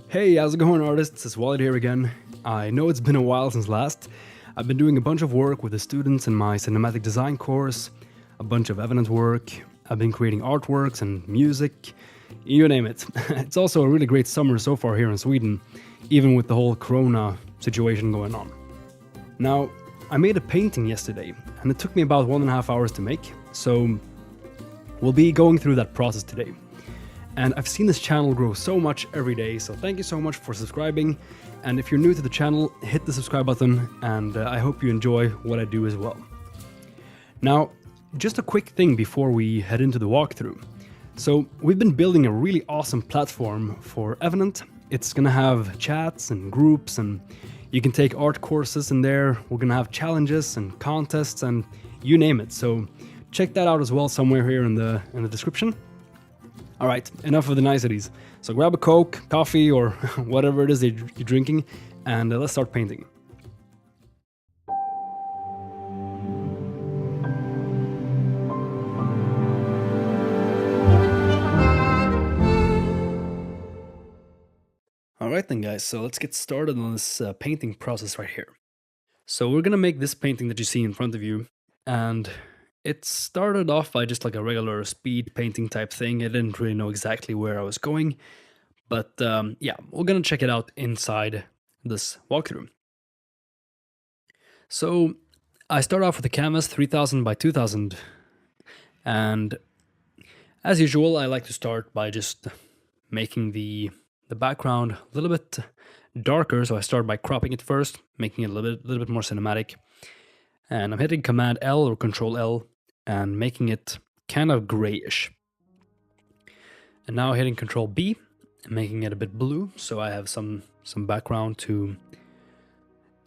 Hey, how's it going, artists? It's Wallet here again. I know it's been a while since last. I've been doing a bunch of work with the students in my cinematic design course, a bunch of evidence work. I've been creating artworks and music, you name it. It's also a really great summer so far here in Sweden, even with the whole corona situation going on. Now, I made a painting yesterday, and it took me about 1.5 hours to make, so we'll be going through that process today. And I've seen this channel grow so much every day, so thank you so much for subscribing. And if you're new to the channel, hit the subscribe button, and I hope you enjoy what I do as well. Now, just a quick thing before we head into the walkthrough. So we've been building a really awesome platform for Evident. It's gonna have chats and groups, and you can take art courses in there. We're gonna have challenges and contests and you name it. So check that out as well somewhere here in the description. All right, enough of the niceties. So grab a Coke, coffee, or whatever it is that you're drinking, and let's start painting. All right then, guys, so let's get started on this painting process right here. So we're gonna make this painting that you see in front of you, and it started off by just like a regular speed painting type thing. I didn't really know exactly where I was going, but yeah, we're gonna check it out inside this walkthrough. So I start off with a canvas 3000 by 2000, and as usual, I like to start by just making the background a little bit darker. So I start by cropping it first, making it a little bit more cinematic, and I'm hitting Command L or Control L and making it kind of grayish. And now hitting Control B and making it a bit blue, so I have some background to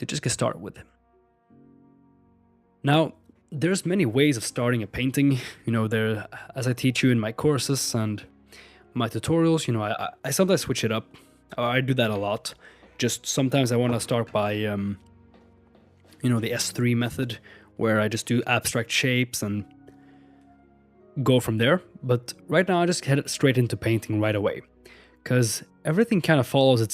just get started with. Now, there's many ways of starting a painting. You know, there, as I teach you in my courses and my tutorials, you know, I sometimes switch it up. I do that a lot. Just sometimes I want to start by, you know, the S3 method, where I just do abstract shapes and go from there. But right now I just head straight into painting right away, because everything kind of follows the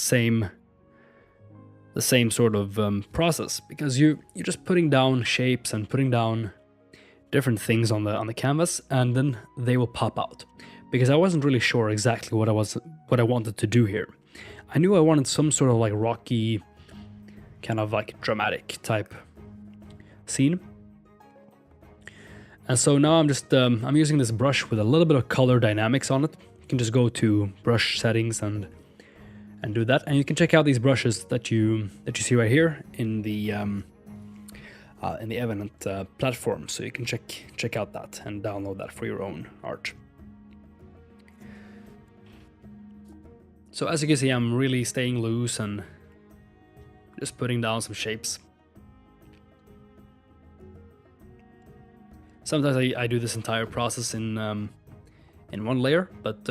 same sort of process, because you're just putting down shapes and putting down different things on the canvas, and then they will pop out. Because I wasn't really sure exactly what I wanted to do here. I knew I wanted some sort of like rocky, kind of like dramatic type scene. And so now I'm just I'm using this brush with a little bit of color dynamics on it. You can just go to brush settings and do that, and you can check out these brushes that you see right here in the Evident platform. So you can check out that and download that for your own art. So as you can see, I'm really staying loose and just putting down some shapes. Sometimes I do this entire process in one layer, but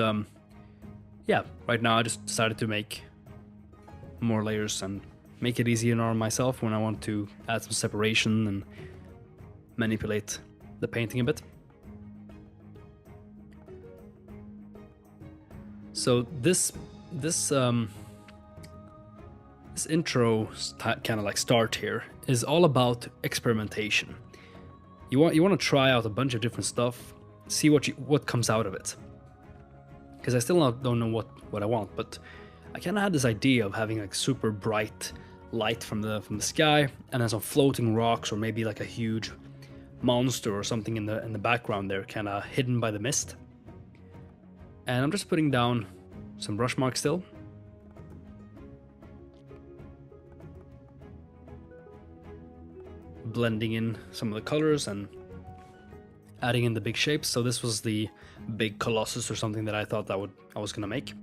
yeah, right now I just decided to make more layers and make it easier on myself when I want to add some separation and manipulate the painting a bit. So this intro kind of like start here is all about experimentation. You want to try out a bunch of different stuff, see what comes out of it. Because I still don't know what I want, but I kind of had this idea of having like super bright light from the sky, and then some floating rocks, or maybe like a huge monster or something in the background there, kind of hidden by the mist. And I'm just putting down some brush marks still. Blending in some of the colors and adding in the big shapes. So this was the big colossus or something that I thought I was gonna make.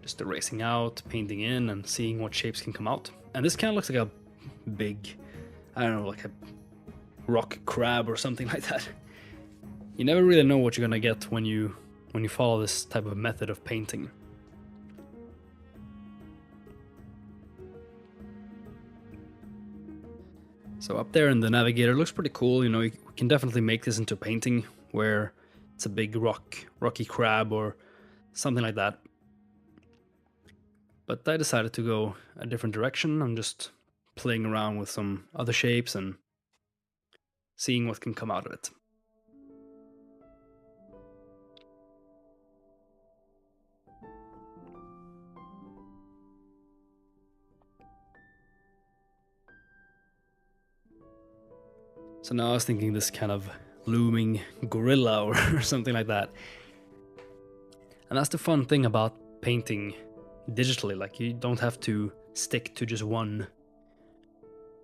Just erasing out, painting in, and seeing what shapes can come out. And this kind of looks like a big, I don't know, like a rock crab or something like that. You never really know what you're gonna get when you follow this type of method of painting. So up there in the navigator looks pretty cool. You know, you can definitely make this into a painting where it's a big rocky crab or something like that. But I decided to go a different direction. I'm just playing around with some other shapes and seeing what can come out of it. So now I was thinking this kind of looming gorilla or something like that. And that's the fun thing about painting digitally. Like, you don't have to stick to just one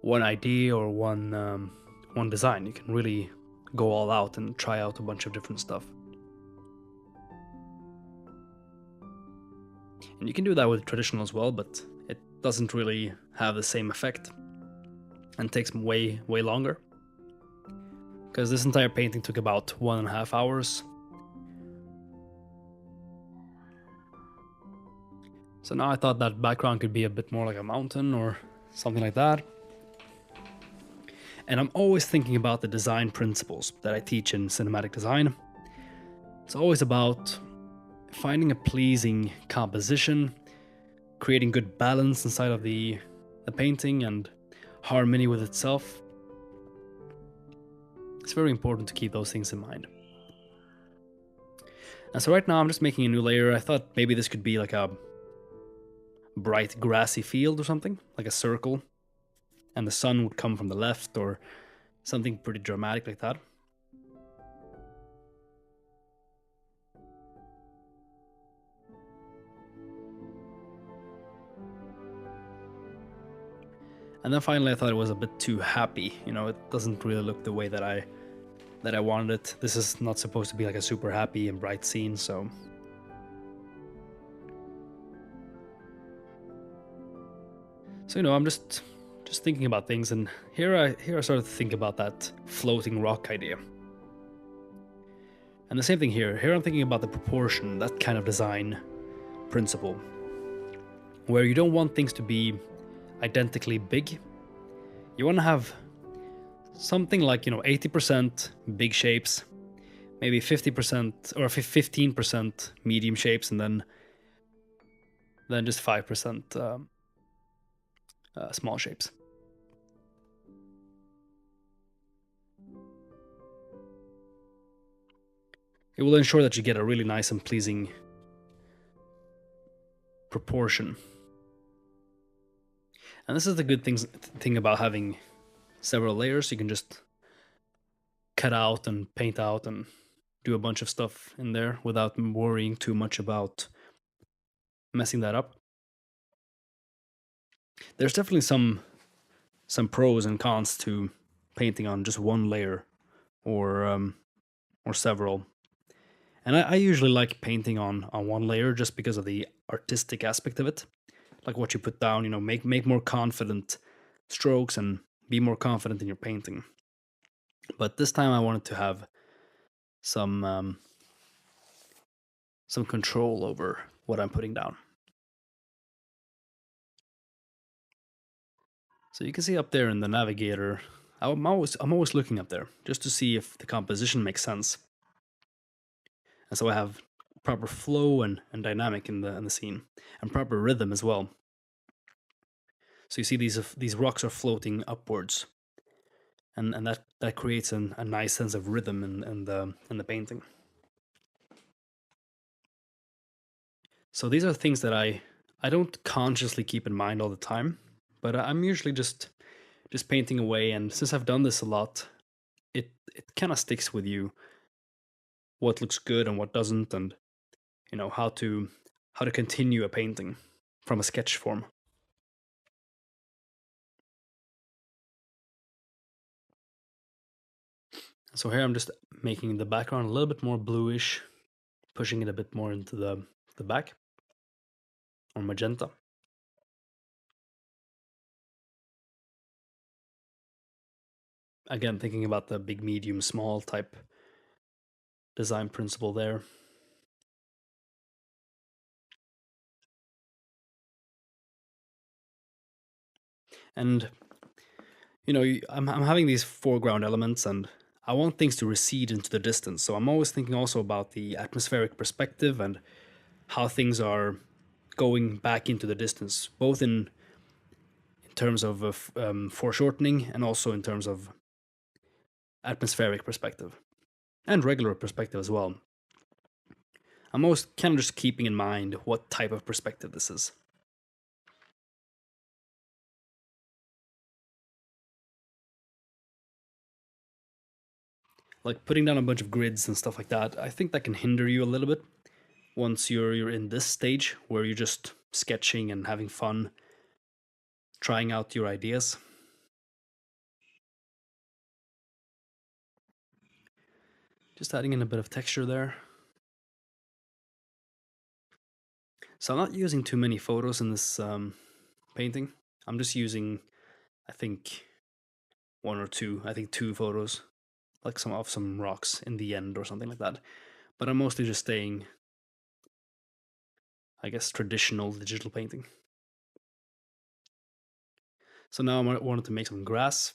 idea or one design. You can really go all out and try out a bunch of different stuff. And you can do that with traditional as well, but it doesn't really have the same effect and takes way longer. Because this entire painting took about 1.5 hours. So now I thought that background could be a bit more like a mountain or something like that. And I'm always thinking about the design principles that I teach in cinematic design. It's always about finding a pleasing composition, creating good balance inside of the painting and harmony with itself. It's very important to keep those things in mind. And so right now I'm just making a new layer. I thought maybe this could be like a bright grassy field or something, like a circle, and the sun would come from the left or something pretty dramatic like that. And then finally I thought it was a bit too happy. You know, it doesn't really look the way that I wanted it. This is not supposed to be like a super happy and bright scene, so you know, I'm just thinking about things, and here I started to think about that floating rock idea. And the same thing here. Here I'm thinking about the proportion, that kind of design principle, where you don't want things to be identically big. You want to have something like, you know, 80% big shapes, maybe 50% or 15% medium shapes, and then just 5% small shapes. It will ensure that you get a really nice and pleasing proportion. And this is the good thing about having several layers. You can just cut out and paint out and do a bunch of stuff in there without worrying too much about messing that up. There's definitely some pros and cons to painting on just one layer or several. And I usually like painting on one layer just because of the artistic aspect of it. Like what you put down, you know, make more confident strokes and be more confident in your painting. But this time I wanted to have some control over what I'm putting down. So you can see up there in the navigator, I'm always looking up there just to see if the composition makes sense. And so I have proper flow and dynamic in the scene, and proper rhythm as well. So you see these rocks are floating upwards, and that creates a nice sense of rhythm in the painting. So these are things that I don't consciously keep in mind all the time, but I'm usually just painting away, and since I've done this a lot, it kind of sticks with you what looks good and what doesn't, and you know how to continue a painting from a sketch form. So here I'm just making the background a little bit more bluish, pushing it a bit more into the back, or magenta. Again, thinking about the big, medium, small type design principle there. And you know, I'm having these foreground elements, and I want things to recede into the distance. So I'm always thinking also about the atmospheric perspective and how things are going back into the distance, both in terms of foreshortening and also in terms of atmospheric perspective and regular perspective as well. I'm always kind of just keeping in mind what type of perspective this is. Like putting down a bunch of grids and stuff like that, I think that can hinder you a little bit once you're in this stage where you're just sketching and having fun, trying out your ideas. Just adding in a bit of texture there. So I'm not using too many photos in this painting. I'm just using, I think, one or two. I think two photos, like some rocks in the end or something like that. But I'm mostly just staying, I guess, traditional digital painting. So now I wanted to make some grass,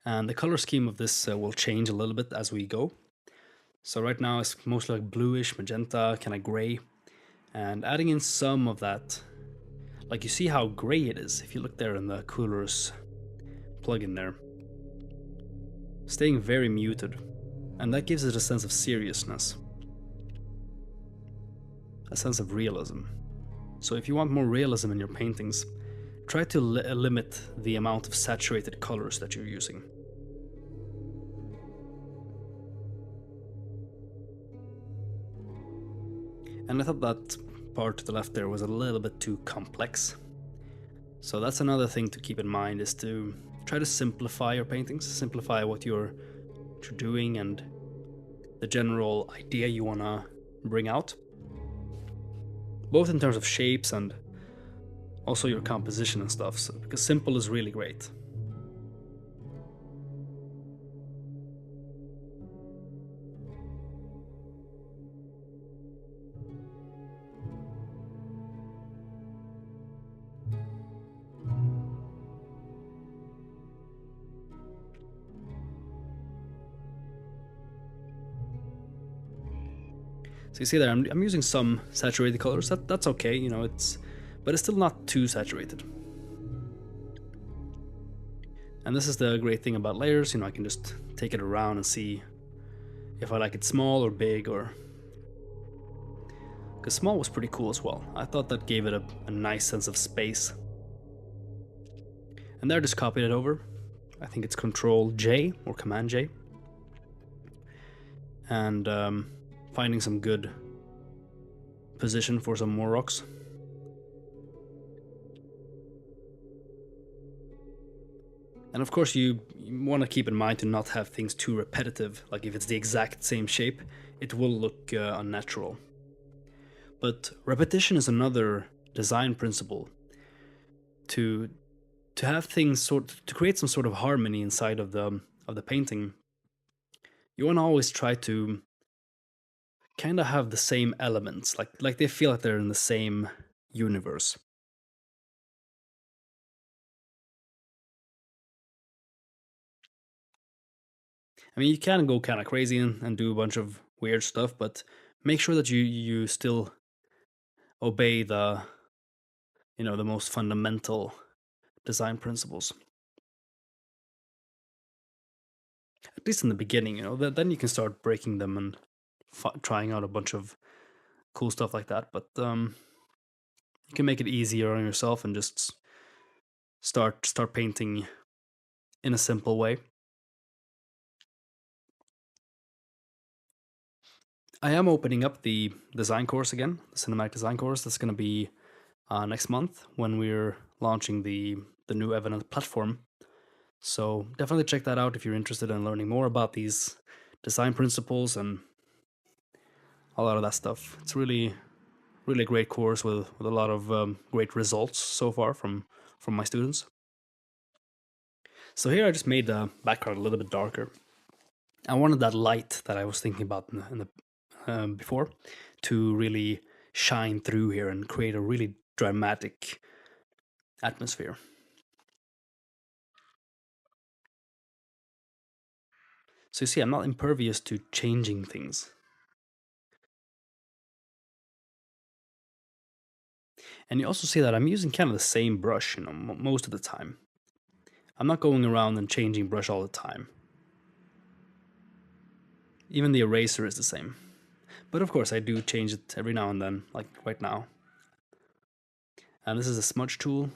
and the color scheme of this will change a little bit as we go. So right now it's mostly like bluish, magenta, kind of gray, and adding in some of that. Like you see how gray it is if you look there in the Coolers plugin there. Staying very muted, and that gives it a sense of seriousness, a sense of realism. So if you want more realism in your paintings, try to limit the amount of saturated colors that you're using. And I thought that part to the left there was a little bit too complex. So that's another thing to keep in mind, is to try to simplify your paintings, simplify what you're doing and the general idea you want to bring out, both in terms of shapes and also your composition and stuff, so, because simple is really great. So you see there, I'm using some saturated colors. That's okay, you know, but it's still not too saturated. And this is the great thing about layers, you know, I can just take it around and see if I like it small or big, or because small was pretty cool as well. I thought that gave it a nice sense of space. And there I just copied it over. I think it's Control J or Command J. And finding some good position for some more rocks. And of course you want to keep in mind to not have things too repetitive. Like if it's the exact same shape, it will look unnatural. But repetition is another design principle to have things to create some sort of harmony inside of the painting. You want to always try to kind of have the same elements, like they feel like they're in the same universe. I mean, you can go kind of crazy and do a bunch of weird stuff, but make sure that you still obey the most fundamental design principles. At least in the beginning, then you can start breaking them and trying out a bunch of cool stuff like that. But you can make it easier on yourself and just start painting in a simple way. I am opening up the design course again, the cinematic design course. That's going to be next month when we're launching the new Evident platform. So definitely check that out if you're interested in learning more about these design principles and a lot of that stuff. It's really a great course with a lot of great results so far from my students. So here I just made the background a little bit darker. I wanted that light that I was thinking about in the before to really shine through here and create a really dramatic atmosphere. So you see, I'm not impervious to changing things. And you also see that I'm using kind of the same brush, most of the time. I'm not going around and changing brush all the time. Even the eraser is the same. But of course, I do change it every now and then, like right now. And this is a smudge tool.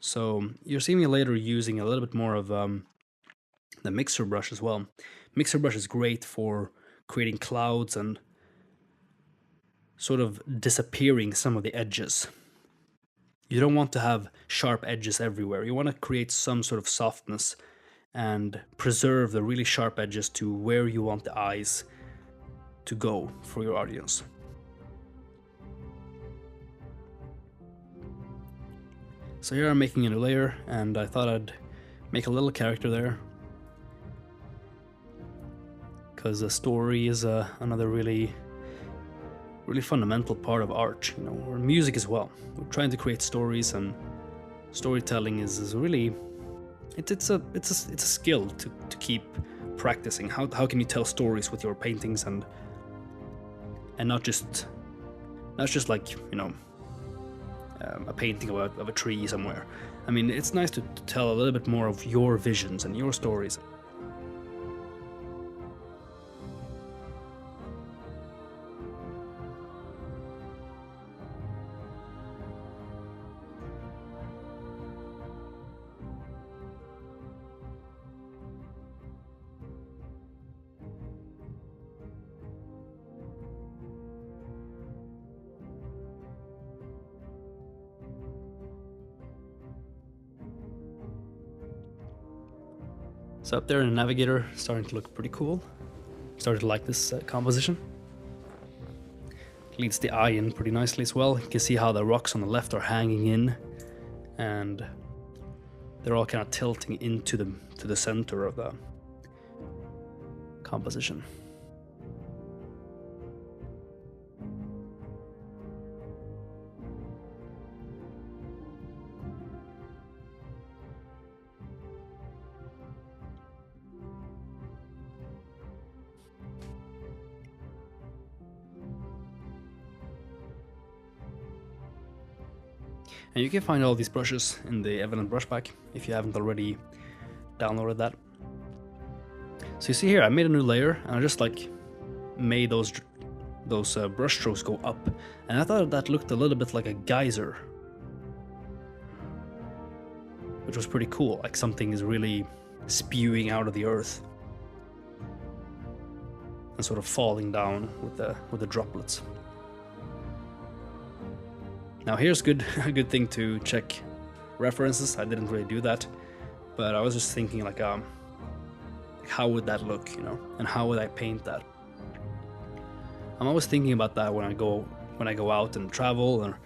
So you'll see me later using a little bit more of the mixer brush as well. Mixer brush is great for creating clouds and sort of disappearing some of the edges. You don't want to have sharp edges everywhere. You want to create some sort of softness and preserve the really sharp edges to where you want the eyes to go for your audience. So here I'm making a new layer, and I thought I'd make a little character there, because the story is another really fundamental part of art, or music as well. We're trying to create stories, and storytelling is really it's a skill to keep practicing. How can you tell stories with your paintings and not just like a painting of a tree somewhere. I mean, it's nice to tell a little bit more of your visions and your stories. So up there in the navigator, starting to look pretty cool. Started to like this composition. Leads the eye in pretty nicely as well. You can see how the rocks on the left are hanging in, and they're all kind of tilting into the center of the composition. And you can find all these brushes in the Evident brush pack if you haven't already downloaded that. So you see here, I made a new layer, and I just like made those brush strokes go up, and I thought that looked a little bit like a geyser, which was pretty cool. Like something is really spewing out of the earth and sort of falling down with the droplets. Now here's a good thing to check references. I didn't really do that, but I was just thinking like how would that look, and how would I paint that? I'm always thinking about that when I go out and travel or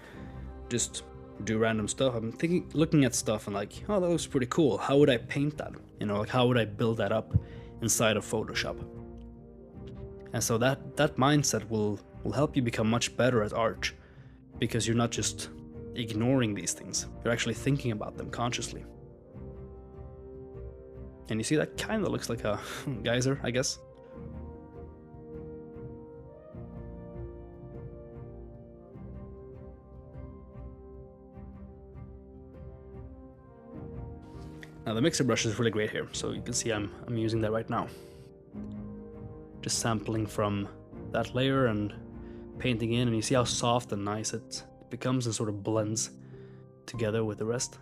just do random stuff. I'm looking at stuff and like, oh, that looks pretty cool. How would I paint that? Like how would I build that up inside of Photoshop? And so that mindset will help you become much better at art, because you're not just ignoring these things, you're actually thinking about them consciously. And you see, that kind of looks like a geyser, I guess. Now the mixer brush is really great here, so you can see I'm using that right now. Just sampling from that layer and painting in, and you see how soft and nice it becomes and sort of blends together with the rest.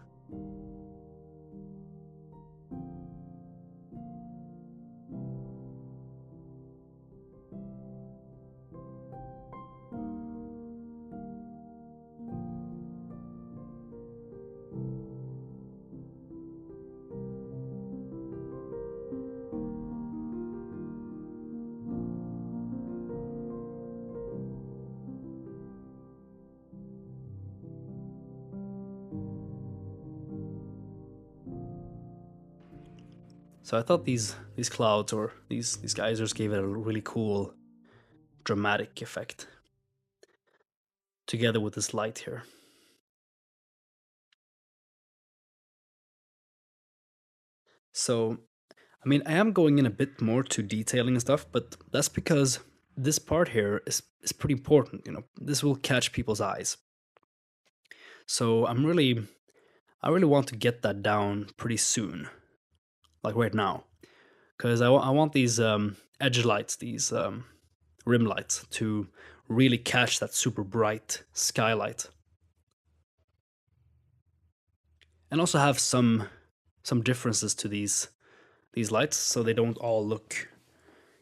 So I thought these clouds or these geysers gave it a really cool dramatic effect together with this light here. So, I mean, I am going in a bit more to detailing and stuff, but that's because this part here is pretty important, This will catch people's eyes. So I really want to get that down pretty soon, like right now, because I want these edge lights, these rim lights, to really catch that super bright skylight, and also have some differences to these lights, so they don't all look,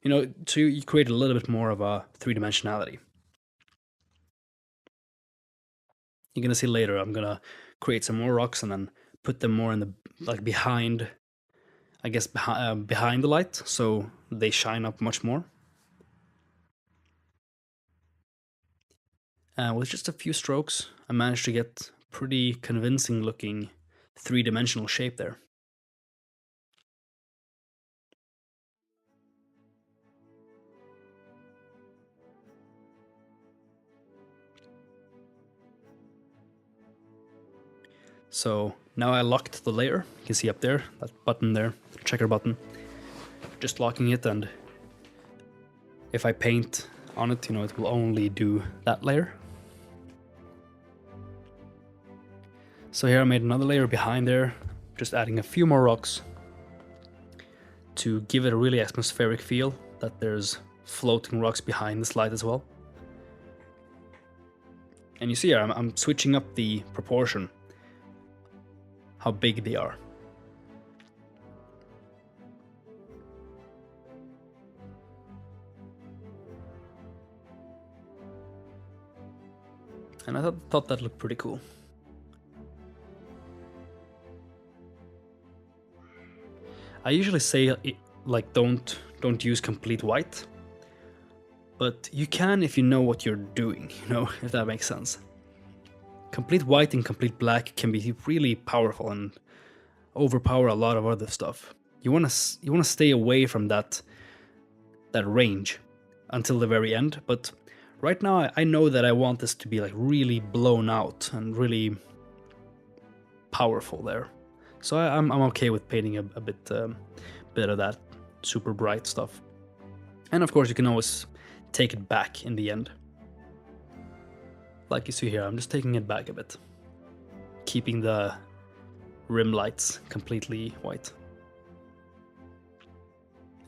to you create a little bit more of a three dimensionality. You're gonna see later. I'm gonna create some more rocks and then put them more in the like behind, I guess behind the light, so they shine up much more. With just a few strokes, I managed to get pretty convincing looking three-dimensional shape there. So now I locked the layer. You can see up there, that button there, the checker button. Just locking it, and if I paint on it, it will only do that layer. So here I made another layer behind there, just adding a few more rocks to give it a really atmospheric feel, that there's floating rocks behind this light as well. And you see here, I'm switching up the proportion, how big they are. And I thought that looked pretty cool. I usually say like don't use complete white, but you can if you know what you're doing, if that makes sense. Complete white and complete black can be really powerful and overpower a lot of other stuff. You want to stay away from that range until the very end, but right now I know that I want this to be like really blown out and really powerful there. So I'm okay with painting a bit of that super bright stuff. And of course you can always take it back in the end. Like you see here, I'm just taking it back a bit, keeping the rim lights completely white.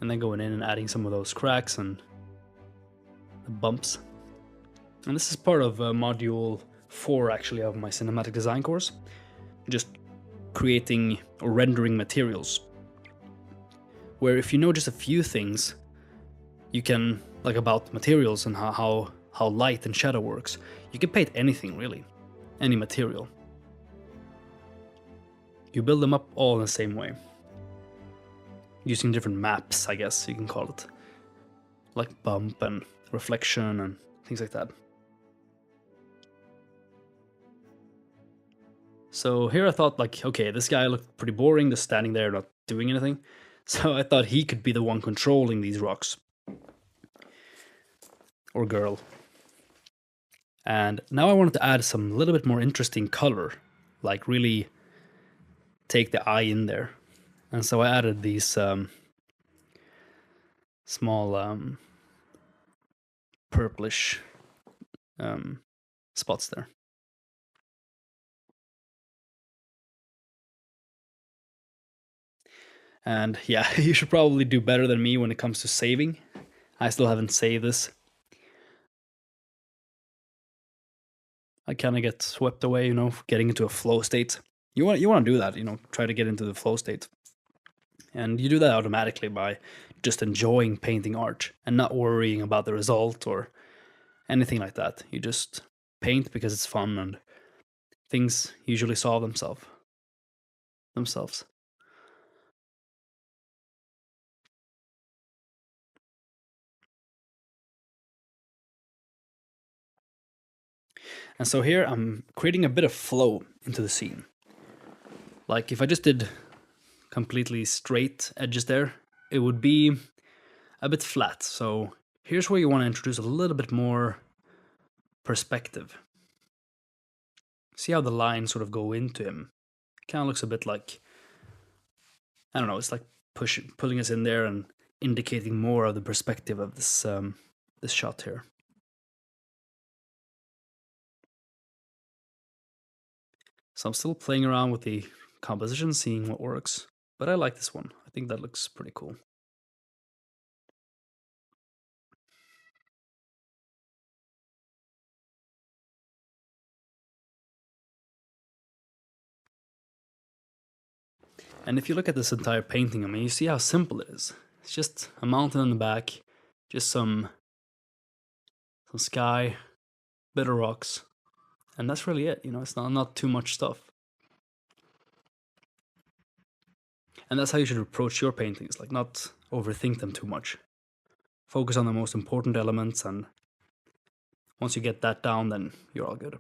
And then going in and adding some of those cracks and the bumps. And this is part of module 4 actually of my cinematic design course. Just creating or rendering materials, where if you know just a few things, you can, like about materials and how light and shadow works, you can paint anything really, any material. You build them up all in the same way, using different maps, I guess you can call it, like bump and reflection and things like that. So here I thought, like, okay, this guy looked pretty boring, just standing there not doing anything. So I thought he could be the one controlling these rocks. Or girl. And now I wanted to add some little bit more interesting color, like really take the eye in there. And so I added these small purplish spots there. And yeah, you should probably do better than me when it comes to saving. I still haven't saved this. I kind of get swept away, getting into a flow state. You want to do that, try to get into the flow state. And you do that automatically by just enjoying painting art and not worrying about the result or anything like that. You just paint because it's fun and things usually solve themselves. And so here I'm creating a bit of flow into the scene. Like if I just did completely straight edges there, it would be a bit flat. So here's where you want to introduce a little bit more perspective. See how the lines sort of go into him. It kind of looks a bit like, I don't know, it's like pulling us in there and indicating more of the perspective of this this shot here. So I'm still playing around with the composition, seeing what works. But I like this one. I think that looks pretty cool. And if you look at this entire painting, I mean, you see how simple it is. It's just a mountain in the back, just some sky, bit of rocks, and that's really it. You know, it's not too much stuff. And that's how you should approach your paintings, like not overthink them too much. Focus on the most important elements, and once you get that down, then you're all good.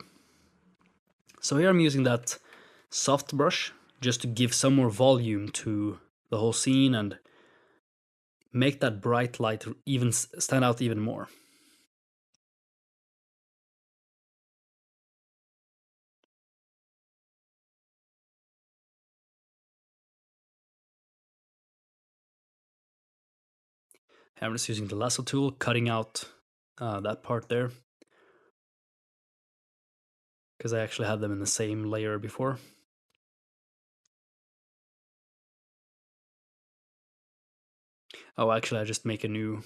So here I'm using that soft brush just to give some more volume to the whole scene and make that bright light even stand out even more. I'm just using the lasso tool, cutting out that part there, because I actually had them in the same layer before. Oh, actually, I just make a new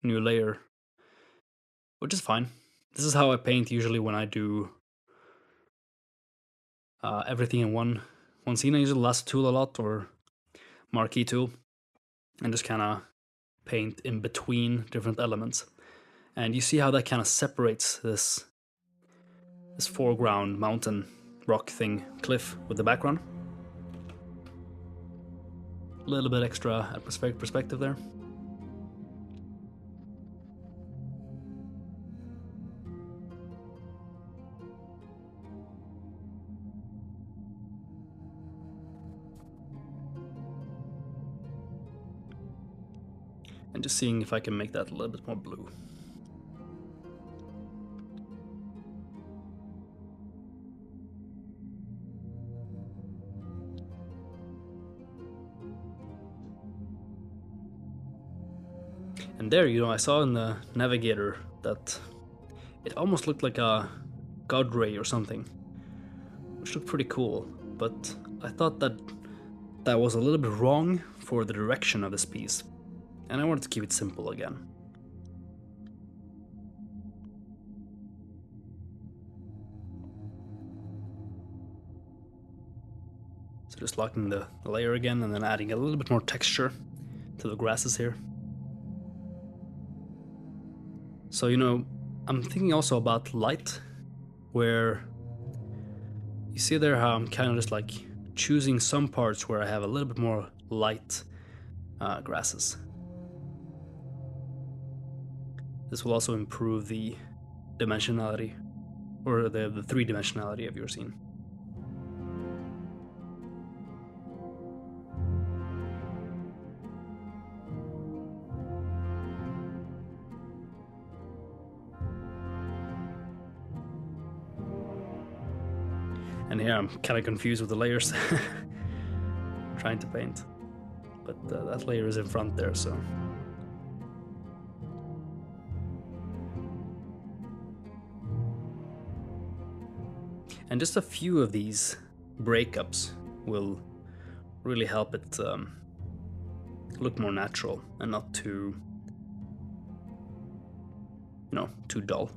layer, which is fine. This is how I paint usually when I do everything in one scene. I use the lasso tool a lot, or marquee tool, and just kind of paint in between different elements. And you see how that kind of separates this foreground mountain rock thing, cliff, with the background. A little bit extra atmospheric perspective there. And just seeing if I can make that a little bit more blue. And there, you know, I saw in the navigator that it almost looked like a god ray or something, which looked pretty cool, but I thought that was a little bit wrong for the direction of this piece, and I wanted to keep it simple again. So just locking the layer again and then adding a little bit more texture to the grasses here. So, you know, I'm thinking also about light, where you see there how I'm kind of just like choosing some parts where I have a little bit more light grasses. This will also improve the dimensionality, or the three-dimensionality of your scene. And here I'm kind of confused with the layers, trying to paint, but that layer is in front there, so. And just a few of these breakups will really help it look more natural and not too, you know, too dull.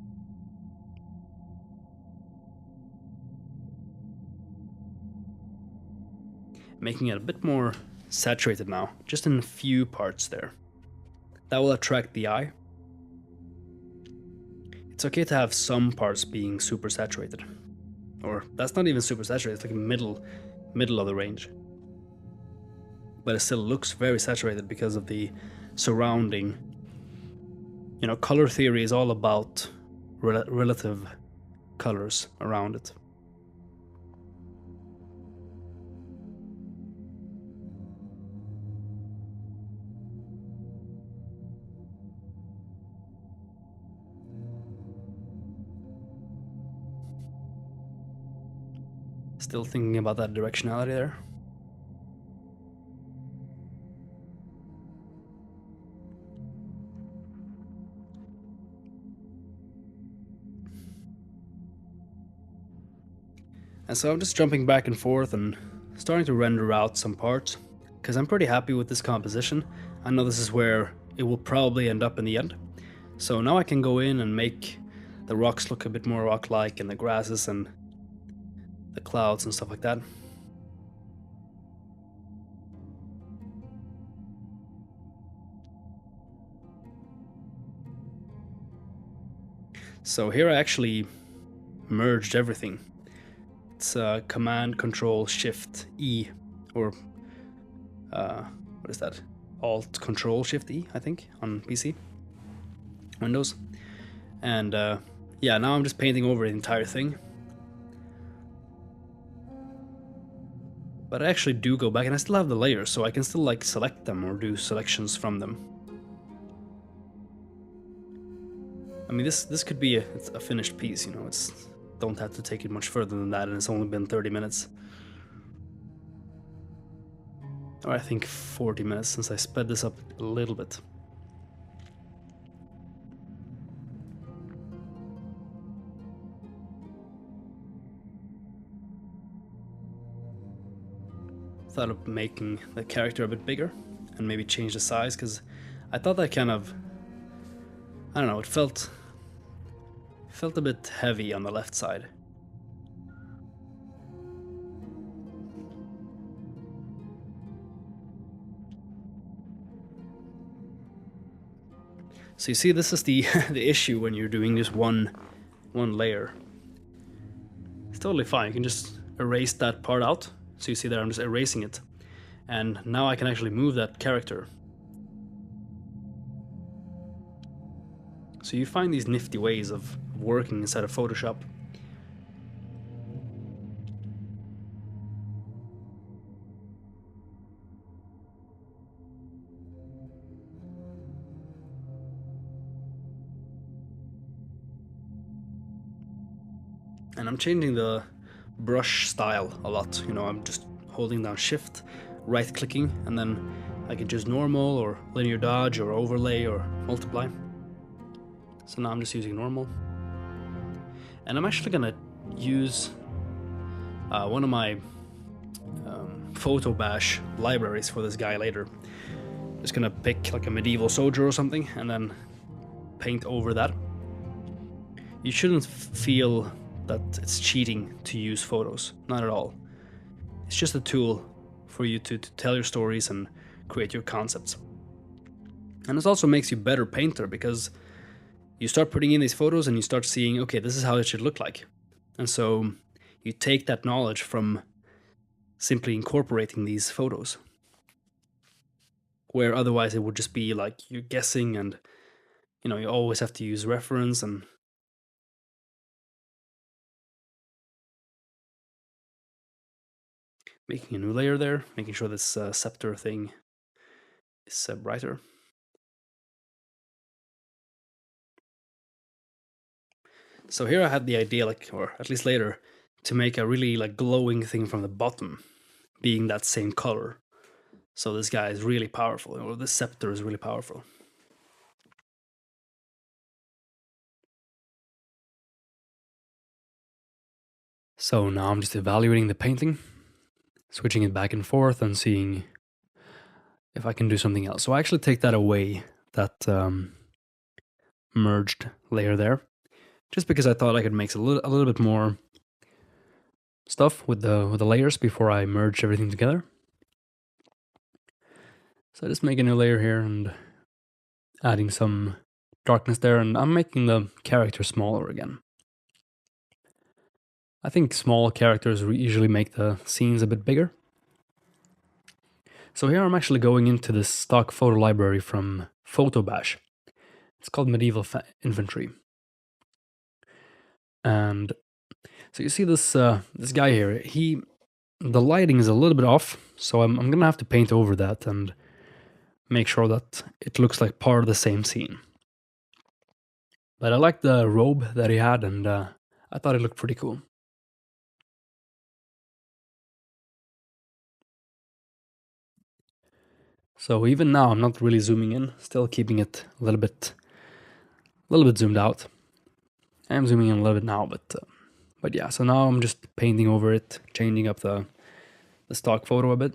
Making it a bit more saturated now, just in a few parts there. That will attract the eye. It's okay to have some parts being super saturated. Or that's not even super saturated, it's like middle of the range. But it still looks very saturated because of the surrounding. You know, color theory is all about relative colors around it. Still thinking about that directionality there. And so I'm just jumping back and forth and starting to render out some parts, because I'm pretty happy with this composition. I know this is where it will probably end up in the end. So now I can go in and make the rocks look a bit more rock-like, and the grasses and the clouds and stuff like that. So here I actually merged everything. It's Command Control Shift E, or what is that? Alt Control Shift E, I think, on PC, Windows. And yeah, now I'm just painting over the entire thing. But I actually do go back, and I still have the layers, so I can still like select them or do selections from them. I mean, this could be a finished piece, you know. It's don't have to take it much further than that, and it's only been 30 minutes. Or I think 40 minutes, since I sped this up a little bit. Thought of making the character a bit bigger and maybe change the size, because I thought that kind of, I don't know, it felt a bit heavy on the left side. So you see, this is the the issue when you're doing this one layer. It's totally fine. You can just erase that part out. So you see there, I'm just erasing it. And now I can actually move that character. So you find these nifty ways of working inside of Photoshop. And I'm changing the brush style a lot. You know, I'm just holding down Shift, right clicking, and then I can choose normal or linear dodge or overlay or multiply. So now I'm just using normal. And I'm actually gonna use one of my photo bash libraries for this guy later. Just gonna pick like a medieval soldier or something and then paint over that. You shouldn't feel that it's cheating to use photos, not at all. It's just a tool for you to tell your stories and create your concepts. And this also makes you a better painter, because you start putting in these photos and you start seeing, okay, this is how it should look like. And so you take that knowledge from simply incorporating these photos, where otherwise it would just be like you're guessing, and you know, you always have to use reference. And making a new layer there, making sure this scepter thing is brighter. So here I had the idea, like, or at least later, to make a really like glowing thing from the bottom, being that same color. So this guy is really powerful, or this scepter is really powerful. So now I'm just evaluating the painting, switching it back and forth and seeing if I can do something else. So I actually take that away, that merged layer there, just because I thought I could make a little bit more stuff with the layers before I merge everything together. So I just make a new layer here and adding some darkness there, and I'm making the character smaller again. I think small characters usually make the scenes a bit bigger. So here I'm actually going into this stock photo library from Photo Bash. It's called Medieval Infantry. And so you see this this guy here, the lighting is a little bit off, so I'm gonna have to paint over that and make sure that it looks like part of the same scene. But I like the robe that he had, and I thought it looked pretty cool. So even now I'm not really zooming in, still keeping it a little bit zoomed out. I am zooming in a little bit now, but But yeah, so now I'm just painting over it, changing up the stock photo a bit.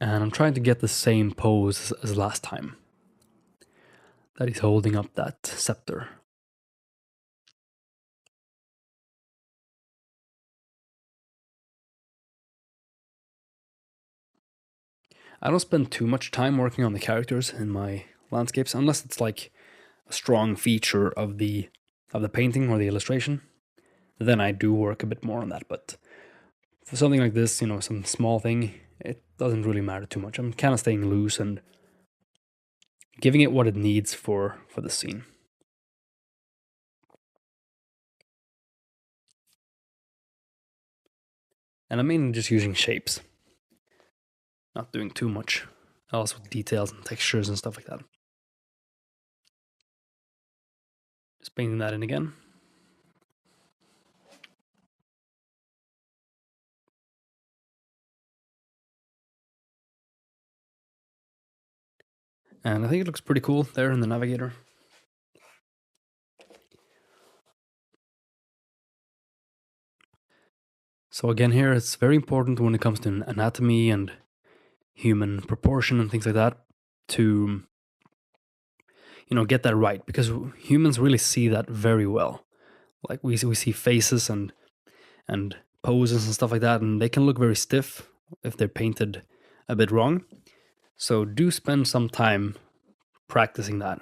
And I'm trying to get the same pose as last time. That he's holding up that scepter. I don't spend too much time working on the characters in my landscapes, unless it's like a strong feature of the painting or the illustration. Then I do work a bit more on that, but for something like this, you know, some small thing, it doesn't really matter too much. I'm kind of staying loose and giving it what it needs for the scene. And I'm mainly just using shapes, not doing too much else with details and textures and stuff like that. Just painting that in again. And I think it looks pretty cool there in the navigator. So again here, it's very important when it comes to anatomy and human proportion and things like that to, you know, get that right, because humans really see that very well. Like we see faces and poses and stuff like that, and they can look very stiff if they're painted a bit wrong. So do spend some time practicing that.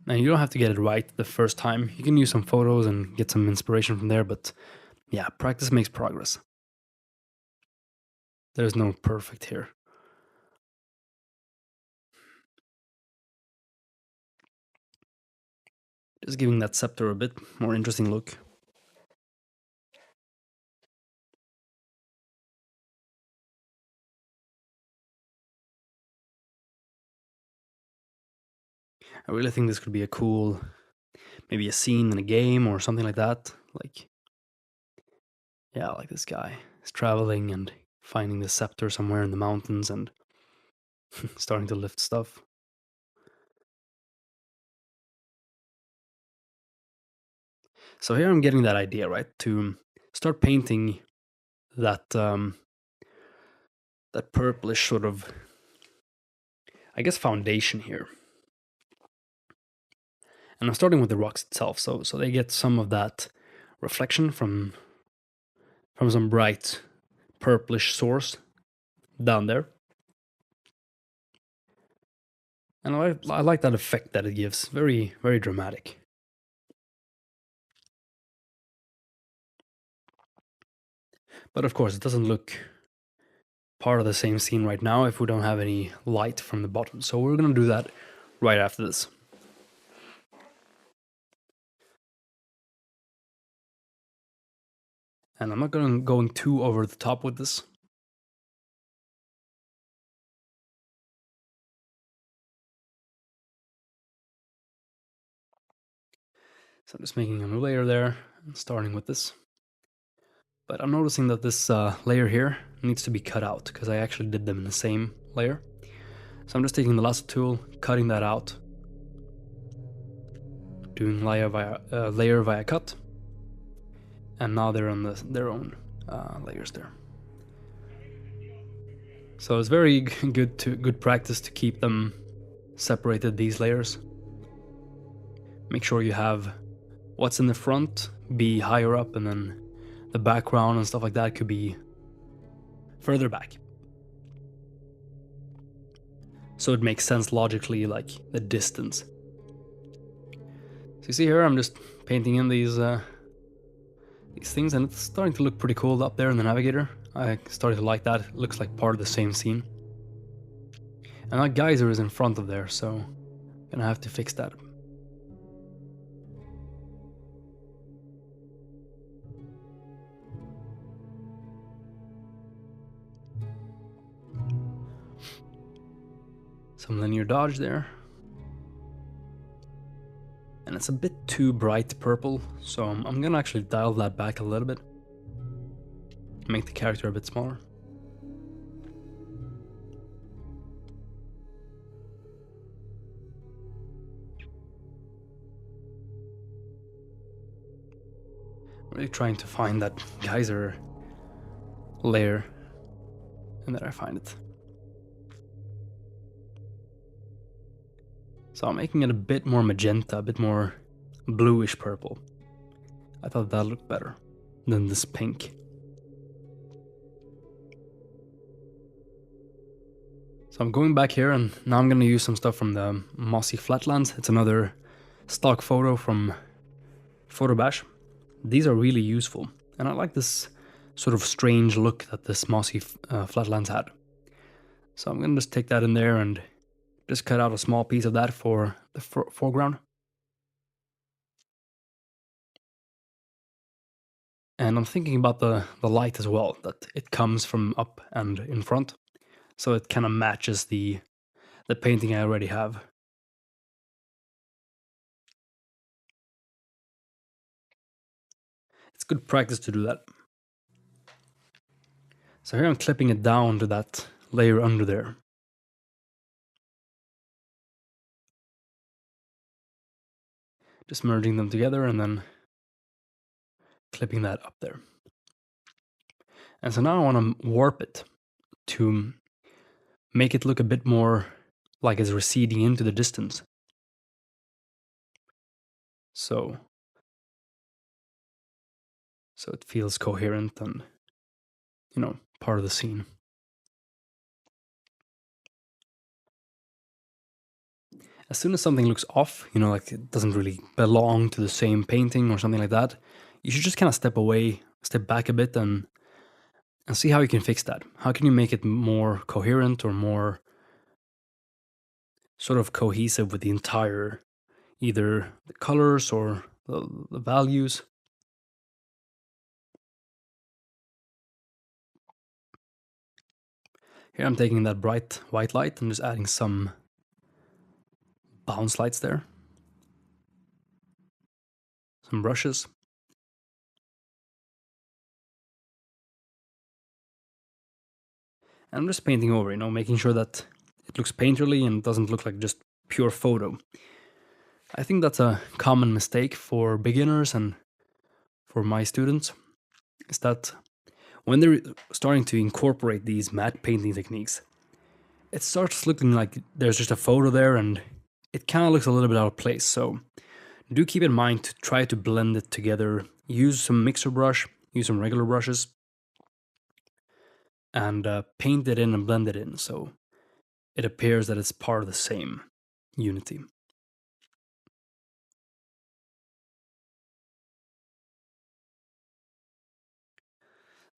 And you don't have to get it right the first time. You can use some photos and get some inspiration from there, but yeah, practice makes progress. There's no perfect here. Just giving that scepter a bit more interesting look. I really think this could be a cool, maybe a scene in a game or something like that. Like, yeah, like this guy is traveling and finding the scepter somewhere in the mountains and starting to lift stuff. So here I'm getting that idea, right? To start painting that that purplish sort of, I guess, foundation here. And I'm starting with the rocks itself, so they get some of that reflection from some bright purplish source down there. And I like that effect that it gives. Very, very dramatic. But of course, it doesn't look part of the same scene right now if we don't have any light from the bottom. So we're going to do that right after this. And I'm not going too over the top with this. So I'm just making a new layer there, and starting with this. But I'm noticing that this layer here needs to be cut out, because I actually did them in the same layer. So I'm just taking the lasso tool, cutting that out, doing layer via cut, and now they're on their own layers there. So it's very good practice to keep them separated, these layers. Make sure you have what's in the front be higher up, and then the background and stuff like that could be further back. So it makes sense logically, like the distance. So you see here, I'm just painting in these things, and it's starting to look pretty cool up there in the navigator. I started to like that. It looks like part of the same scene. And that geyser is in front of there, so I'm gonna have to fix that. Some linear dodge there. And it's a bit too bright purple, so I'm gonna actually dial that back a little bit. make the character a bit smaller. Really trying to find that geyser layer, and then I find it. So I'm making it a bit more magenta, a bit more bluish purple. I thought that looked better than this pink. So I'm going back here, and now I'm gonna use some stuff from the Mossy Flatlands. It's another stock photo from Photobash. These are really useful, and I like this sort of strange look that this Mossy Flatlands had. So I'm gonna just take that in there and just cut out a small piece of that for the foreground. And I'm thinking about the light as well, that it comes from up and in front. So it kind of matches the painting I already have. It's good practice to do that. So here I'm clipping it down to that layer under there. Just merging them together and then clipping that up there. And so now I want to warp it to make it look a bit more like it's receding into the distance. So it feels coherent and, part of the scene. As soon as something looks off, like it doesn't really belong to the same painting or something like that, you should just kind of step away, step back a bit and see how you can fix that. How can you make it more coherent or more sort of cohesive with the entire, either the colors or the values. Here I'm taking that bright white light and just adding some bounce lights there. Some brushes. And I'm just painting over, making sure that it looks painterly and doesn't look like just pure photo. I think that's a common mistake for beginners and for my students, is that when they're starting to incorporate these matte painting techniques, it starts looking like there's just a photo there and it kind of looks a little bit out of place. So do keep in mind to try to blend it together. Use some mixer brush, use some regular brushes, and paint it in and blend it in so it appears that it's part of the same unity.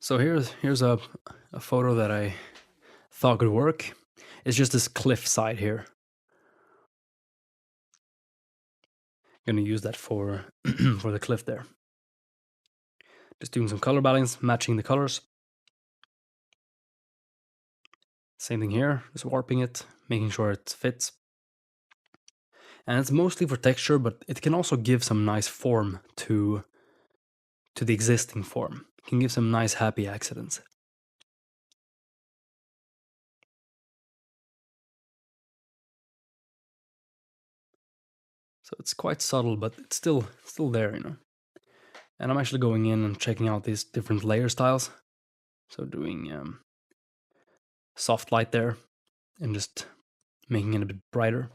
So here's a photo that I thought could work. It's just this cliff side here. I'm gonna use that for for the cliff there. Just doing some color balance, matching the colors. Same thing here, just warping it, making sure it fits. And it's mostly for texture, but it can also give some nice form to the existing form. It can give some nice happy accidents. So it's quite subtle, but it's still there, And I'm actually going in and checking out these different layer styles. So doing soft light there and just making it a bit brighter.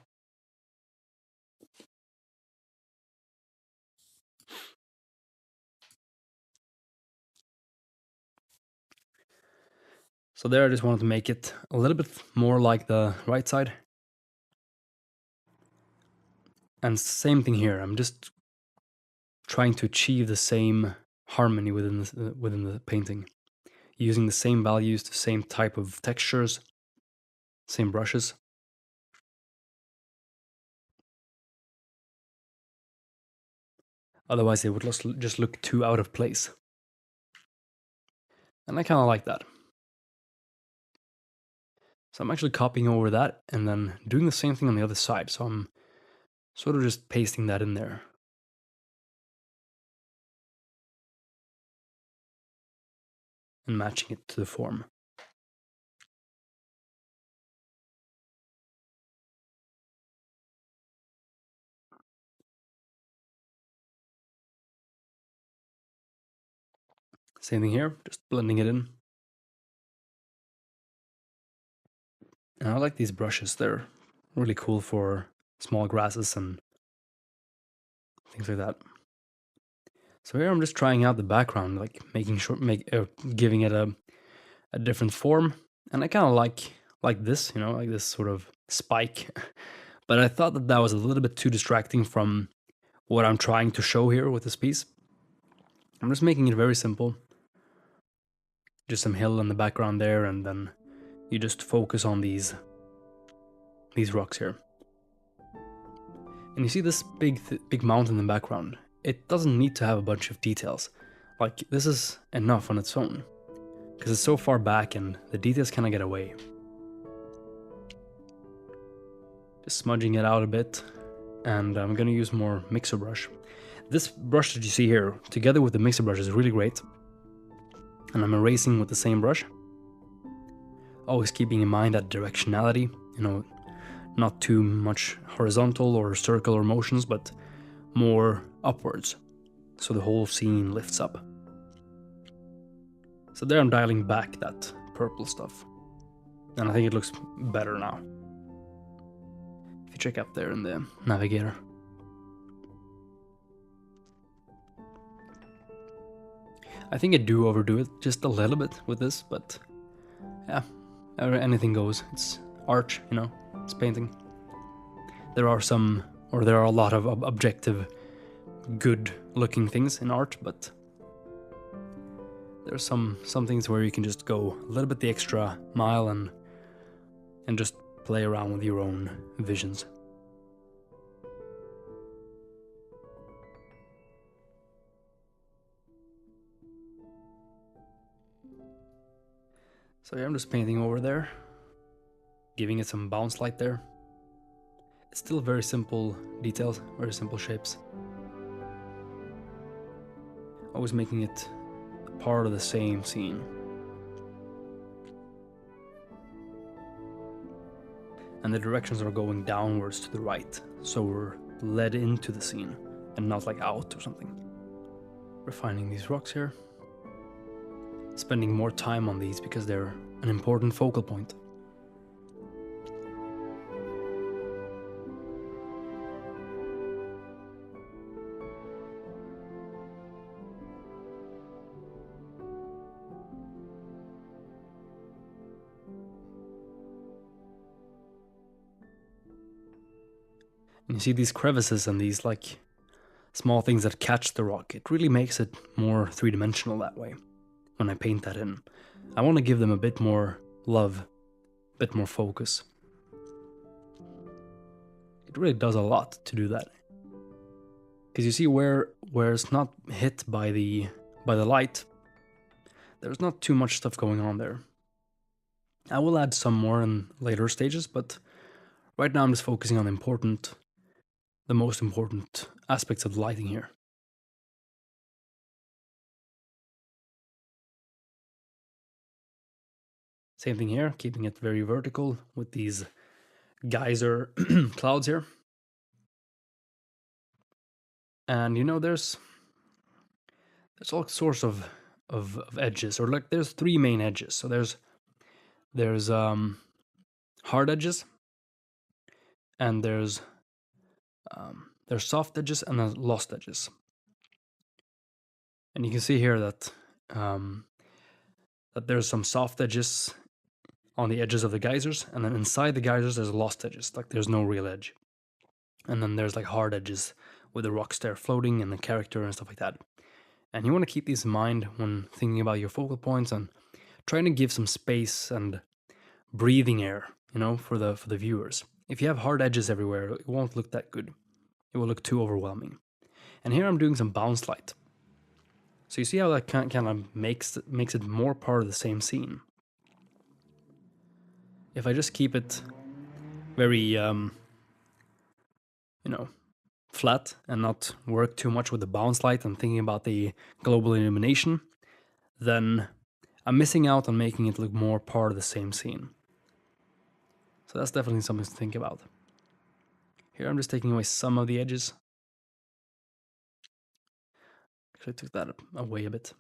So there I just wanted to make it a little bit more like the right side. And same thing here, I'm just trying to achieve the same harmony within the painting. Using the same values, the same type of textures, same brushes. Otherwise it would just look too out of place. And I kind of like that. So I'm actually copying over that and then doing the same thing on the other side. So I'm sort of just pasting that in there. and matching it to the form. Same thing here, just blending it in. And I like these brushes, they're really cool for small grasses and things like that. So here I'm just trying out the background, like making sure, giving it a different form. And I kind of like this, you know, like this sort of spike. But I thought that that was a little bit too distracting from what I'm trying to show here with this piece. I'm just making it very simple. Just some hill in the background there, and then you just focus on these rocks here. And you see this big mountain in the background. It doesn't need to have a bunch of details. Like, this is enough on its own, because it's so far back and the details kind of get away. Just smudging it out a bit, and I'm gonna use more mixer brush. This brush that you see here, together with the mixer brush, is really great. And I'm erasing with the same brush. Always keeping in mind that directionality, you know, not too much horizontal or circular motions, but more upwards, so the whole scene lifts up. So there I'm dialing back that purple stuff, and I think it looks better now. If you check up there in the navigator. I think I do overdo it just a little bit with this, but yeah, anything goes. It's art, you know, it's painting. There are a lot of objective, good looking things in art, but there's some things where you can just go a little bit the extra mile and just play around with your own visions. So yeah, I'm just painting over there, giving it some bounce light there. It's still very simple details, very simple shapes. Always making it part of the same scene. And the directions are going downwards to the right, so we're led into the scene and not like out or something. Refining these rocks here. Spending more time on these because they're an important focal point. And you see these crevices and these like small things that catch the rock. It really makes it more three-dimensional that way. When I paint that in, I want to give them a bit more love, a bit more focus. It really does a lot to do that, because you see where it's not hit by the light, there's not too much stuff going on there. I will add some more in later stages, but right now I'm just focusing on the most important aspects of the lighting here. Same thing here, keeping it very vertical with these geyser clouds here. And you know, there's all sorts of edges, or like there's three main edges. So there's hard edges, and there's soft edges, and then lost edges. And you can see here that that there's some soft edges on the edges of the geysers, and then inside the geysers there's lost edges, like there's no real edge. And then there's like hard edges with the rocks there floating and the character and stuff like that. And you want to keep these in mind when thinking about your focal points and trying to give some space and breathing air, you know, for the viewers. If you have hard edges everywhere, it won't look that good. It will look too overwhelming. And here I'm doing some bounce light. So you see how that kind of makes it more part of the same scene. If I just keep it very, you know, flat and not work too much with the bounce light and thinking about the global illumination, then I'm missing out on making it look more part of the same scene. So that's definitely something to think about. Here I'm just taking away some of the edges. Actually took that away a bit.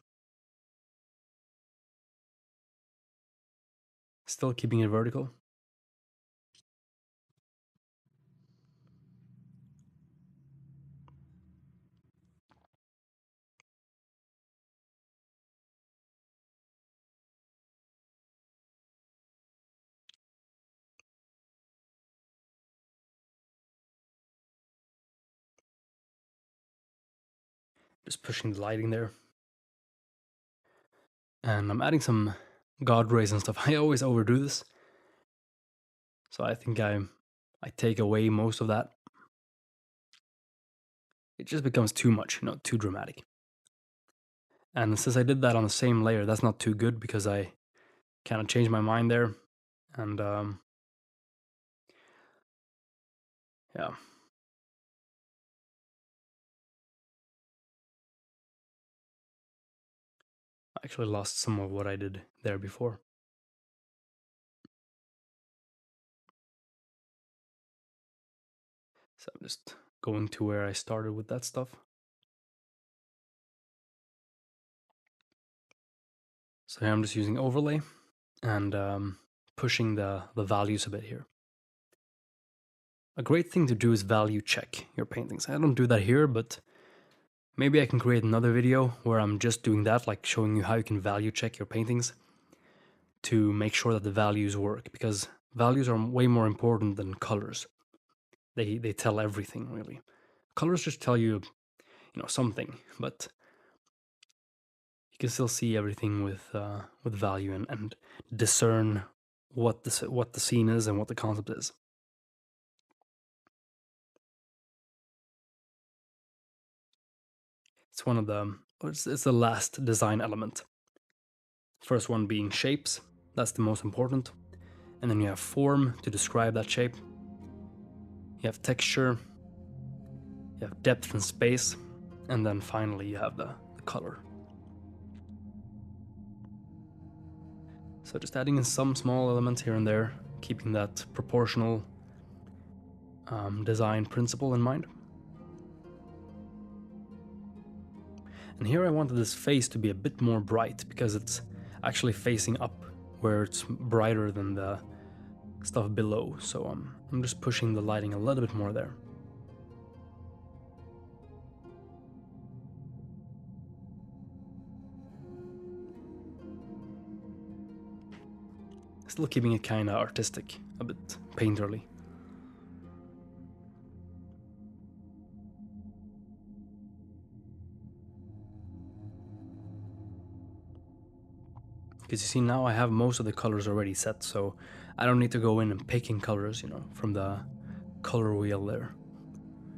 Still keeping it vertical. Just pushing the lighting there. And I'm adding some God rays and stuff. I always overdo this. So I think I take away most of that. It just becomes too much, too dramatic. And since I did that on the same layer, that's not too good because I kind of changed my mind there. And yeah. I actually lost some of what I did there before. So I'm just going to where I started with that stuff. So here I'm just using overlay and pushing the values a bit here. A great thing to do is value check your paintings. I don't do that here, but maybe I can create another video where I'm just doing that, like showing you how you can value check your paintings to make sure that the values work, because values are way more important than colors. They tell everything, really. Colors just tell you, something, but you can still see everything with value and discern what the scene is and what the concept is. It's one of it's the last design element. First one being shapes, that's the most important. And then you have form to describe that shape. You have texture, you have depth and space, and then finally you have the color. So just adding in some small elements here and there, keeping that proportional design principle in mind. And here I wanted this face to be a bit more bright because it's actually facing up where it's brighter than the stuff below. So I'm just pushing the lighting a little bit more there. Still keeping it kind of artistic, a bit painterly. Because you see, now I have most of the colors already set, so I don't need to go in and picking colors, from the color wheel there.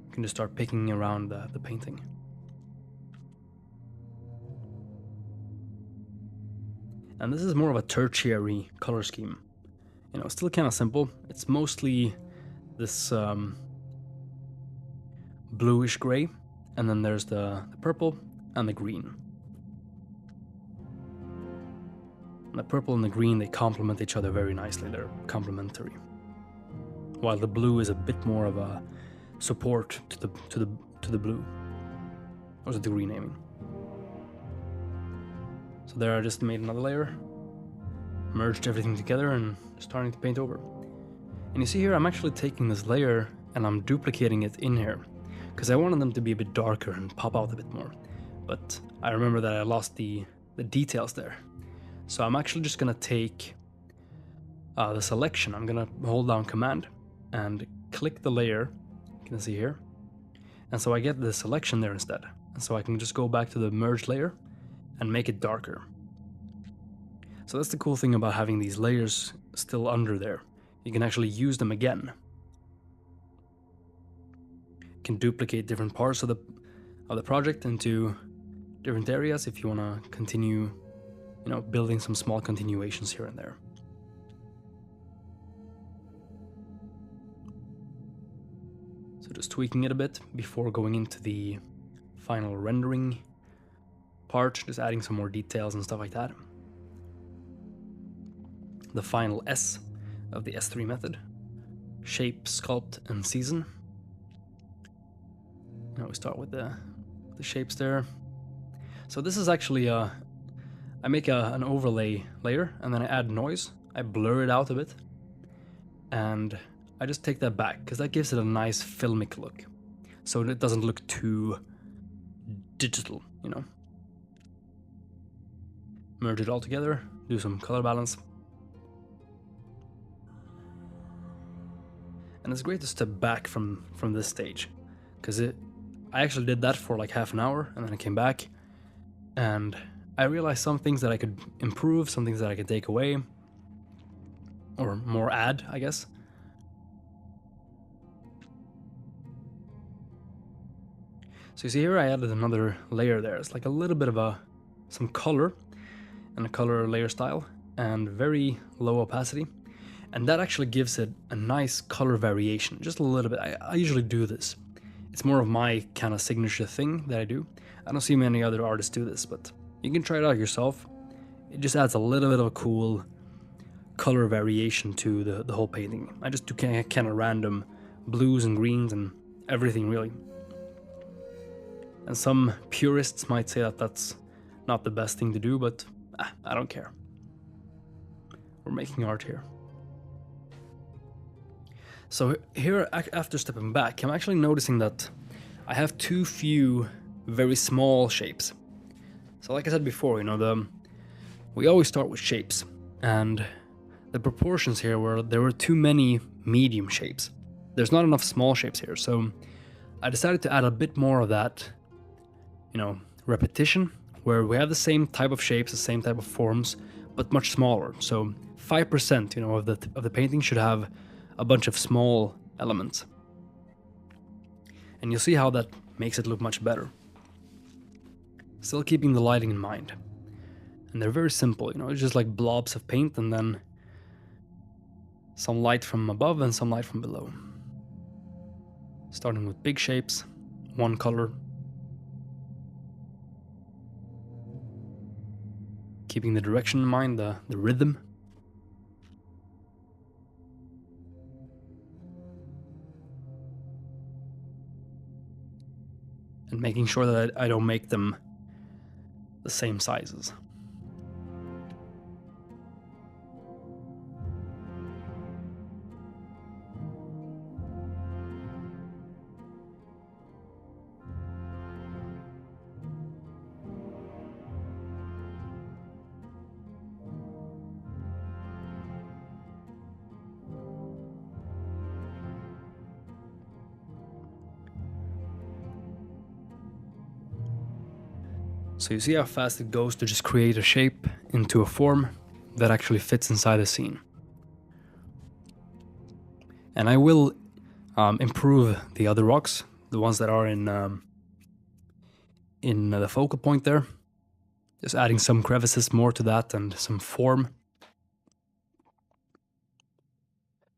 You can just start picking around the painting. And this is more of a tertiary color scheme. Still kind of simple. It's mostly this bluish gray, and then there's the purple and the green. And the purple and the green, they complement each other very nicely. They're complementary. While the blue is a bit more of a support to the blue. Or the green, I mean. So there I just made another layer, merged everything together, and starting to paint over. And you see here, I'm actually taking this layer and I'm duplicating it in here, because I wanted them to be a bit darker and pop out a bit more. But I remember that I lost the details there. So I'm actually just gonna take the selection. I'm gonna hold down Command and click the layer, you can see here. And so I get the selection there instead. And so I can just go back to the merge layer and make it darker. So that's the cool thing about having these layers still under there. You can actually use them again. You can duplicate different parts of the project into different areas if you want to continue, building some small continuations here and there. So just tweaking it a bit before going into the final rendering part, just adding some more details and stuff like that. the final S of the S3 method. Shape, sculpt, and season. Now we start with the shapes there. So this is actually I make an overlay layer and then I add noise. I blur it out a bit. And I just take that back because that gives it a nice filmic look. So it doesn't look too digital, you know. Merge it all together, do some color balance. And it's great to step back from this stage, because I actually did that for like half an hour, and then I came back, and I realized some things that I could improve, some things that I could take away, or more add, I guess. So you see here I added another layer there. It's like a little bit of some color and a color layer style and very low opacity. And that actually gives it a nice color variation, just a little bit. I usually do this. It's more of my kind of signature thing that I do. I don't see many other artists do this, but you can try it out yourself. It just adds a little bit of a cool color variation to the whole painting. I just do kind of random blues and greens and everything really. And some purists might say that that's not the best thing to do, but I don't care. We're making art here. So here, after stepping back, I'm actually noticing that I have too few very small shapes. So like I said before, you know, we always start with shapes, and the proportions here were there were too many medium shapes. There's not enough small shapes here, so I decided to add a bit more of that, you know, repetition, where we have the same type of shapes, the same type of forms, but much smaller. So 5%, you know, of the painting should have a bunch of small elements. And you'll see how that makes it look much better. Still keeping the lighting in mind. And they're very simple, you know, it's just like blobs of paint and then some light from above and some light from below. Starting with big shapes, one color. Keeping the direction in mind, the rhythm. And making sure that I don't make them the same sizes. So you see how fast it goes to just create a shape into a form that actually fits inside the scene. And I will improve the other rocks, the ones that are in the focal point there. Just adding some crevices more to that and some form.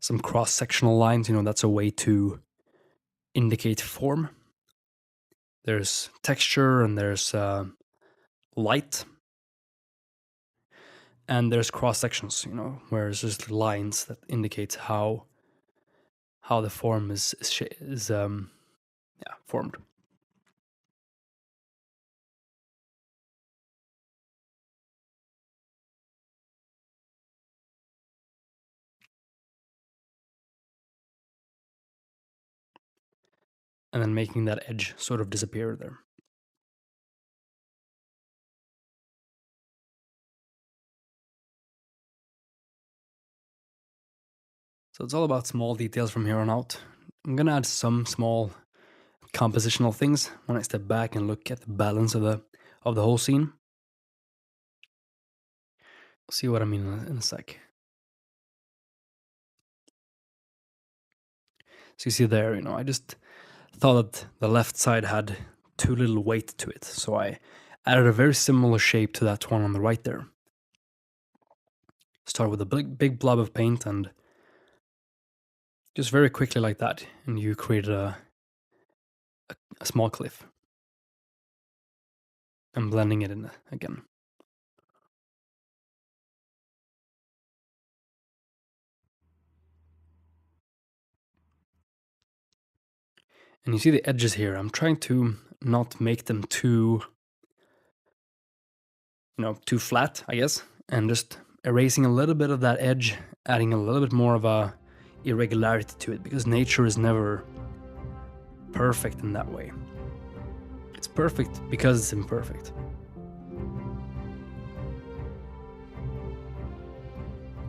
Some cross-sectional lines, you know, that's a way to indicate form. There's texture and there's light. And there's cross-sections, you know, where it's just lines that indicate how the form is formed. And then making that edge sort of disappear there. So it's all about small details from here on out. I'm gonna add some small compositional things when I step back and look at the balance of the whole scene. See what I mean in a sec. So you see there, you know, I just thought that the left side had too little weight to it, so I added a very similar shape to that one on the right there. Start with a big blob of paint and just very quickly like that, and you create a small cliff. I'm blending it in again. And you see the edges here. I'm trying to not make them too, too flat, I guess, and just erasing a little bit of that edge, adding a little bit more of a irregularity to it, because nature is never perfect in that way. It's perfect because it's imperfect.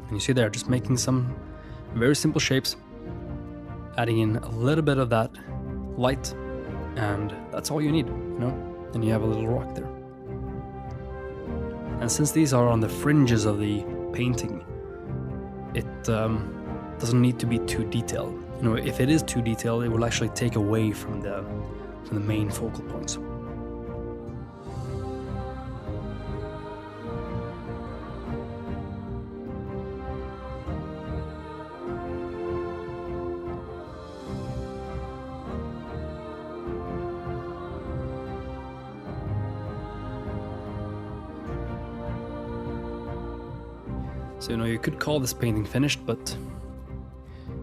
And you see there, just making some very simple shapes, adding in a little bit of that light, and that's all you need, and you have a little rock there. And since these are on the fringes of the painting, it doesn't need to be too detailed. If it is too detailed, it will actually take away from the main focal points. So, you could call this painting finished, but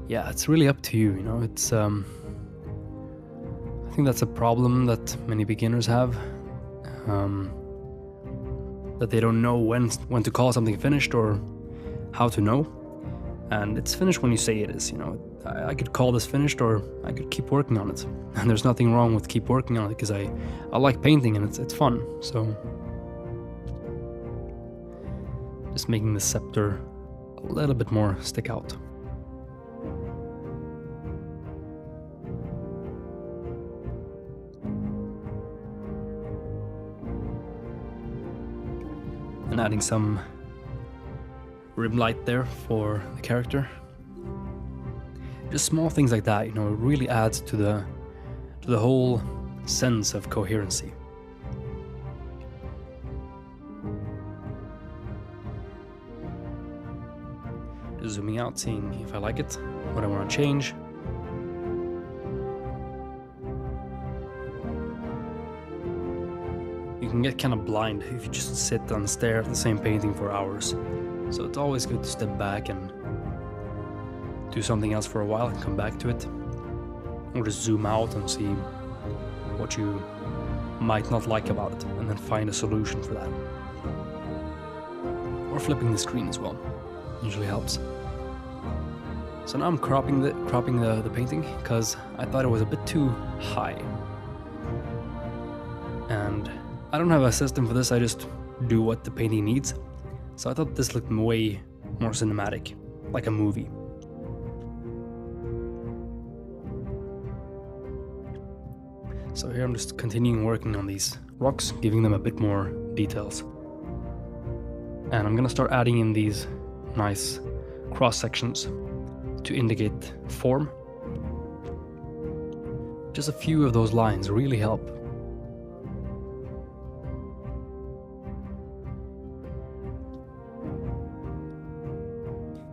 yeah, it's really up to you, it's, I think that's a problem that many beginners have, that they don't know when to call something finished or how to know, and it's finished when you say it is, I could call this finished, or I could keep working on it, and there's nothing wrong with keep working on it, because I like painting and it's fun, so... Just making the scepter a little bit more stick out. And adding some rim light there for the character. Just small things like that, it really adds to the whole sense of coherency. Zooming out, seeing if I like it, what I want to change. You can get kind of blind if you just sit and stare at the same painting for hours. So it's always good to step back and do something else for a while and come back to it. Or just zoom out and see what you might not like about it, and then find a solution for that. Or flipping the screen as well. Usually helps. So now I'm cropping the painting because I thought it was a bit too high. And I don't have a system for this, I just do what the painting needs. So I thought this looked way more cinematic, like a movie. So here I'm just continuing working on these rocks, giving them a bit more details. And I'm gonna start adding in these nice cross sections to indicate form. Just a few of those lines really help.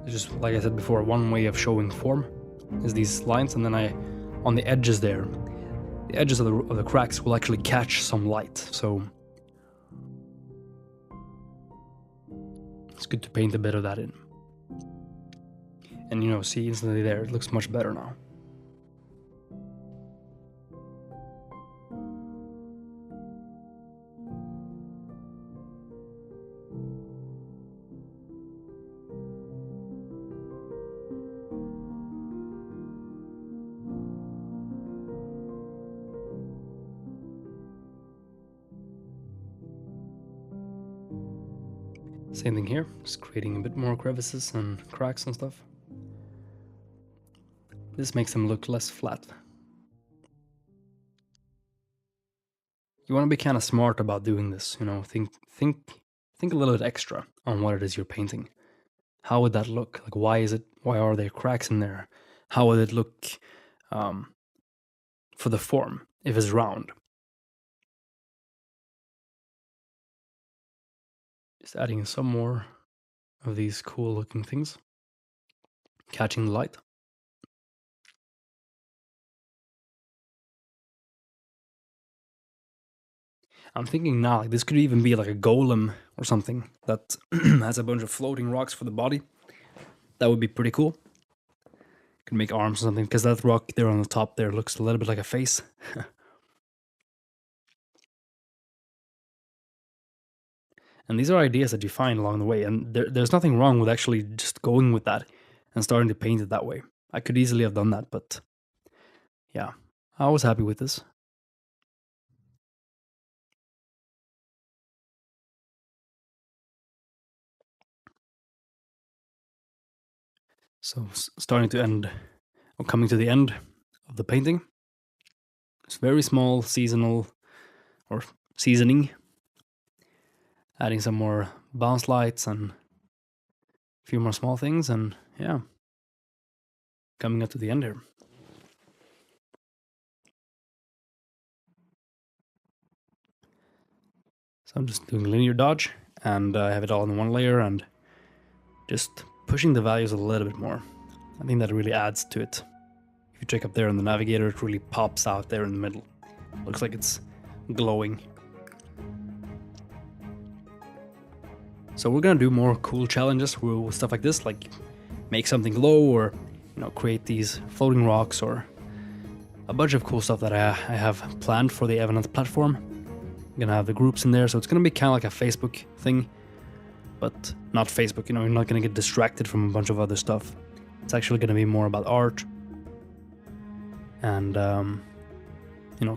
It's just, like I said before, one way of showing form is these lines, and then on the edges there, the edges of the cracks will actually catch some light, so it's good to paint a bit of that in. And see instantly there, it looks much better now. Same thing here, just creating a bit more crevices and cracks and stuff. This makes them look less flat. You want to be kind of smart about doing this, think a little bit extra on what it is you're painting. How would that look? Like, why are there cracks in there? How would it look for the form if it's round? Just adding some more of these cool looking things, catching the light. I'm thinking now, like, this could even be like a golem or something that has a bunch of floating rocks for the body. That would be pretty cool. Can make arms or something, because that rock there on the top there looks a little bit like a face. And these are ideas that you find along the way, and there's nothing wrong with actually just going with that and starting to paint it that way. I could easily have done that, but yeah, I was happy with this. So starting to end, or coming to the end of the painting. It's very small, seasonal, or seasoning. Adding some more bounce lights and a few more small things, and yeah, coming up to the end here. So I'm just doing linear dodge, and I have it all in one layer, and just pushing the values a little bit more. I think that really adds to it. If you check up there in the navigator, it really pops out there in the middle. Looks like it's glowing. So we're gonna do more cool challenges with stuff like this, like make something glow, or create these floating rocks, or a bunch of cool stuff that I have planned for the Evidence platform. I'm gonna have the groups in there, so it's gonna be kind of like a Facebook thing, but not Facebook. You're not gonna get distracted from a bunch of other stuff. It's actually gonna be more about art and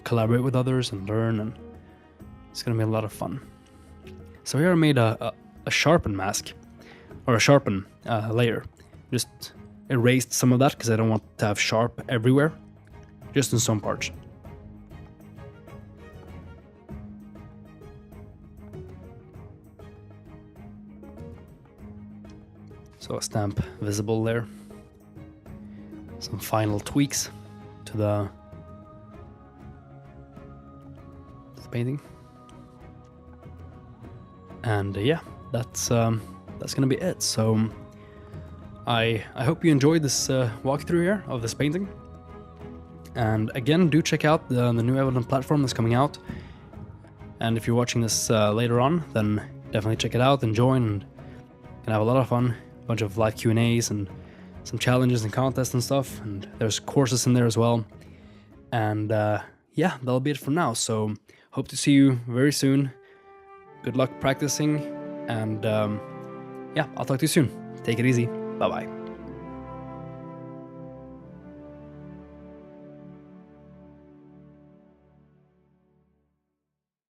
collaborate with others and learn, and it's gonna be a lot of fun. So here I made a sharpen mask, or a sharpen layer. Just erased some of that because I don't want to have sharp everywhere, just in some parts. So a stamp visible there. Some final tweaks to the painting. And yeah, that's gonna be it. So I hope you enjoyed this walkthrough here of this painting. And again, do check out the new Evident platform that's coming out. And if you're watching this later on, then definitely check it out and join, and can have a lot of fun. A bunch of live Q&As and some challenges and contests and stuff. And there's courses in there as well. And yeah, that'll be it for now. So hope to see you very soon. Good luck practicing, and yeah, I'll talk to you soon. Take it easy. Bye-bye.